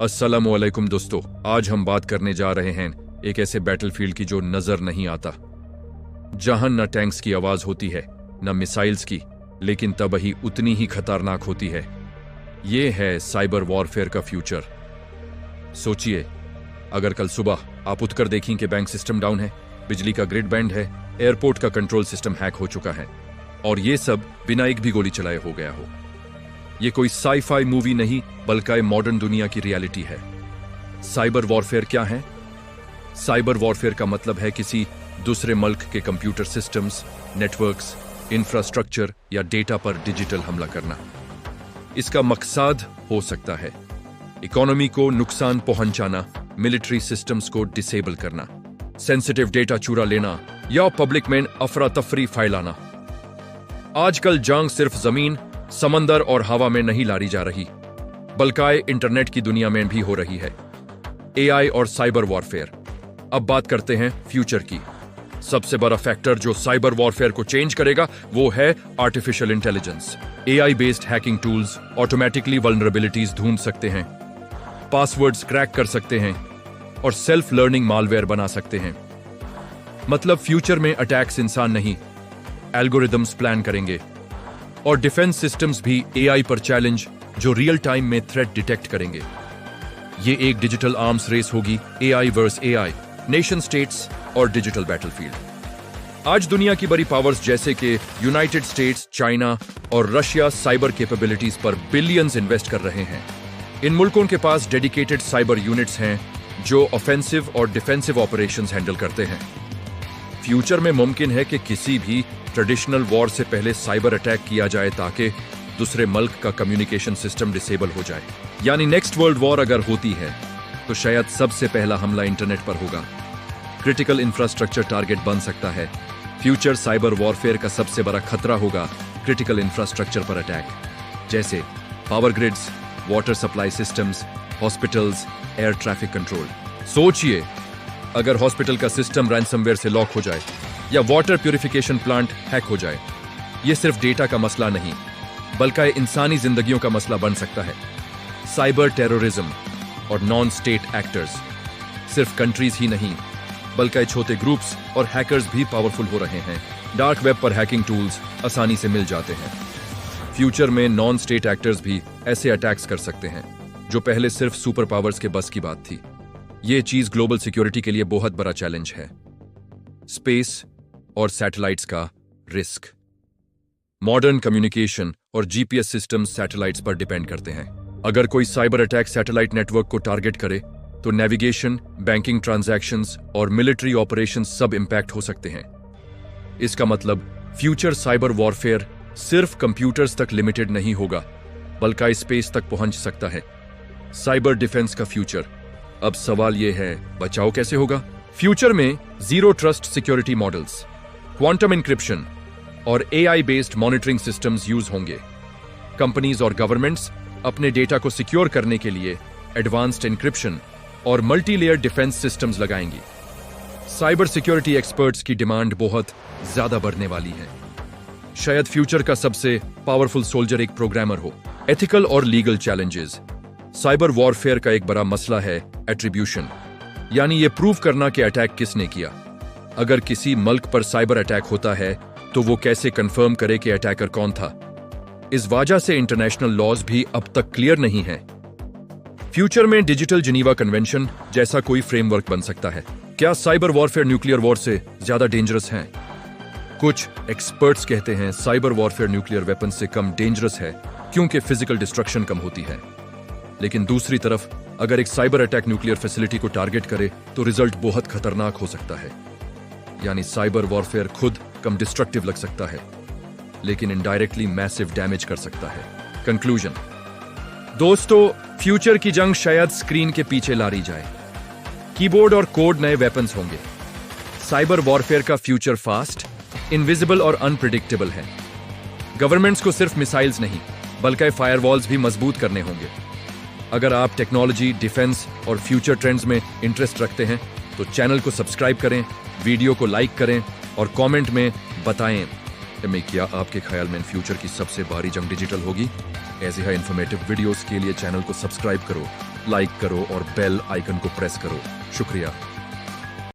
अस्सलामुअलैकुम दोस्तों, आज हम बात करने जा रहे हैं एक ऐसे बैटलफील्ड की जो नजर नहीं आता, जहां न टैंक्स की आवाज होती है न मिसाइल्स की, लेकिन तबाही उतनी ही खतरनाक होती है। ये है साइबर वॉरफेयर का फ्यूचर। सोचिए, अगर कल सुबह आप उठकर देखें कि बैंक सिस्टम डाउन है, बिजली का ग्रिड बैंड है, एयरपोर्ट का कंट्रोल सिस्टम हैक हो चुका है, और ये सब बिना एक भी गोली चलाए हो गया हो। ये कोई साई-फाई मूवी नहीं, बल्कि मॉडर्न दुनिया की रियलिटी है। साइबर वॉरफेयर क्या है? साइबर वॉरफेयर का मतलब है किसी दूसरे मुल्क के कंप्यूटर सिस्टम्स, नेटवर्क्स, इंफ्रास्ट्रक्चर या डेटा पर डिजिटल हमला करना। इसका मकसद हो सकता है इकोनॉमी को नुकसान पहुंचाना, मिलिट्री सिस्टम्स को डिसेबल करना, सेंसिटिव डेटा चुरा लेना या पब्लिक में अफरा तफरी फैलाना। आजकल जंग सिर्फ जमीन, समंदर और हवा में नहीं लड़ी जा रही, बल्कि इंटरनेट की दुनिया में भी हो रही है। एआई और साइबर वॉरफेयर। अब बात करते हैं फ्यूचर की। सबसे बड़ा फैक्टर जो साइबर वॉरफेयर को चेंज करेगा वो है artificial intelligence. AI based hacking tools automatically vulnerabilities ढूंढ सकते हैं, पासवर्ड्स क्रैक कर सकते हैं और सेल्फ लर्निंग मालवेयर बना सकते हैं। मतलब फ्यूचर में अटैक्स इंसान नहीं, एल्गोरिदम्स प्लान करेंगे, और डिफेंस सिस्टम्स भी एआई पर चैलेंज जो रियल टाइम में थ्रेट डिटेक्ट करेंगे। ये एक डिजिटल आर्म्स रेस होगी, AI versus AI, nation states और डिजिटल बैटलफील्ड। आज दुनिया की बड़ी पावर्स जैसे कि यूनाइटेड स्टेट्स, चाइना और रशिया साइबर कैपेबिलिटीज पर बिलियंस इन्वेस्ट कर रहे हैं। इन मुल्कों के पास डेडिकेटेड साइबर यूनिट्स हैं जो ऑफेंसिव और डिफेंसिव ऑपरेशंस हैंडल करते हैं। फ्यूचर में मुमकिन है कि किसी भी ट्रेडिशनल वॉर से पहले साइबर अटैक किया जाए ताकि दूसरे मुल्क का कम्युनिकेशन सिस्टम डिसेबल हो जाए। यानी नेक्स्ट वर्ल्ड वॉर अगर होती है तो शायद सबसे पहला हमला इंटरनेट पर होगा। क्रिटिकल इंफ्रास्ट्रक्चर टारगेट बन सकता है। फ्यूचर साइबर वॉरफेयर का सबसे बड़ा खतरा होगा क्रिटिकल इंफ्रास्ट्रक्चर पर अटैक, जैसे power grids, water supply systems, hospitals, air traffic control. सोचिए, अगर हॉस्पिटल का सिस्टम रैंसमवेयर से लॉक हो जाए या वाटर प्यूरिफिकेशन प्लांट हैक हो जाए, यह सिर्फ डेटा का मसला नहीं, बल्कि इंसानी जिंदगियों का मसला बन सकता है। साइबर टेररिज्म और नॉन स्टेट एक्टर्स, सिर्फ कंट्रीज ही नहीं बल्कि छोटे ग्रुप्स और हैकर्स भी पावरफुल हो रहे हैं। डार्क वेब पर हैकिंग टूल्स आसानी से मिल जाते हैं। फ्यूचर में नॉन स्टेट एक्टर्स भी ऐसे अटैक्स कर सकते हैं जो पहले सिर्फ सुपर पावर्स के बस की बात थी। यह चीज ग्लोबल सिक्योरिटी के लिए बहुत बड़ा चैलेंज है। स्पेस और सैटेलाइट्स का रिस्क। मॉडर्न कम्युनिकेशन और जीपीएस सिस्टम्स सैटेलाइट्स पर डिपेंड करते हैं। अगर कोई साइबर अटैक सैटेलाइट नेटवर्क को टारगेट करे तो नेविगेशन, बैंकिंग ट्रांजैक्शंस और मिलिट्री ऑपरेशंस सब इंपैक्ट हो सकते हैं। इसका मतलब फ्यूचर साइबर वॉरफेयर सिर्फ कंप्यूटर्स तक लिमिटेड नहीं होगा, बल्कि स्पेस तक पहुंच सकता है। साइबर डिफेंस का फ्यूचर। अब सवाल यह है, बचाव कैसे होगा? फ्यूचर में zero trust security models, quantum encryption और AI based monitoring systems use होंगे। कंपनीज और गवर्नमेंट्स अपने डेटा को सिक्योर करने के लिए एडवांस्ड इंक्रिप्शन और मल्टी लेयर डिफेंस सिस्टम्स लगाएंगी। साइबर सिक्योरिटी एक्सपर्ट्स की डिमांड बहुत ज्यादा बढ़ने वाली है। शायद फ्यूचर का सबसे पावरफुल सोल्जर एक प्रोग्रामर हो। एथिकल और लीगल चैलेंजेस। साइबर वॉरफेयर का एक बड़ा मसला है एट्रीब्यूशन, यानी यह प्रूव करना कि अटैक किसने किया। अगर किसी मुल्क पर साइबर अटैक होता है तो वो कैसे कंफर्म करे कि अटैकर कौन था? इस वजह से इंटरनेशनल लॉज भी अब तक क्लियर नहीं है। फ्यूचर में डिजिटल जिनीवा कन्वेंशन जैसा कोई फ्रेमवर्क बन सकता है। क्या साइबर वॉरफेयर न्यूक्लियर वॉर से ज्यादा डेंजरस है? कुछ एक्सपर्ट्स कहते हैं साइबर वॉरफेयर न्यूक्लियर वेपन से कम डेंजरस है क्योंकि फिजिकल डिस्ट्रक्शन कम होती है। लेकिन दूसरी तरफ अगर एक साइबर अटैक न्यूक्लियर फैसिलिटी को टारगेट करे तो रिजल्ट बहुत खतरनाक हो सकता है। यानी साइबर वॉरफेयर खुद कम डिस्ट्रक्टिव लग सकता है, लेकिन इनडायरेक्टली मैसिव डैमेज कर सकता है। कंक्लूजन। दोस्तों, फ्यूचर की जंग शायद स्क्रीन के पीछे लारी जाए। कीबोर्ड और कोड नए वेपन्स होंगे। साइबर वॉरफेयर का फ्यूचर फास्ट, इनविजिबल और अनप्रिडिक्टेबल है। गवर्नमेंट्स को सिर्फ मिसाइल्स नहीं बल्कि फायरवॉल्स भी मजबूत करने होंगे। अगर आप टेक्नोलॉजी, डिफेंस और फ्यूचर ट्रेंड्स में इंटरेस्ट रखते हैं तो चैनल को सब्सक्राइब करें, वीडियो को लाइक करें और कमेंट में बताएं में क्या आपके ख्याल में फ्यूचर की सबसे बड़ी जंग डिजिटल होगी? ऐसे ही इंफॉर्मेटिव वीडियोस के लिए चैनल को सब्सक्राइब करो। लाइक करो और बेल आइकन को प्रेस करो। शुक्रिया।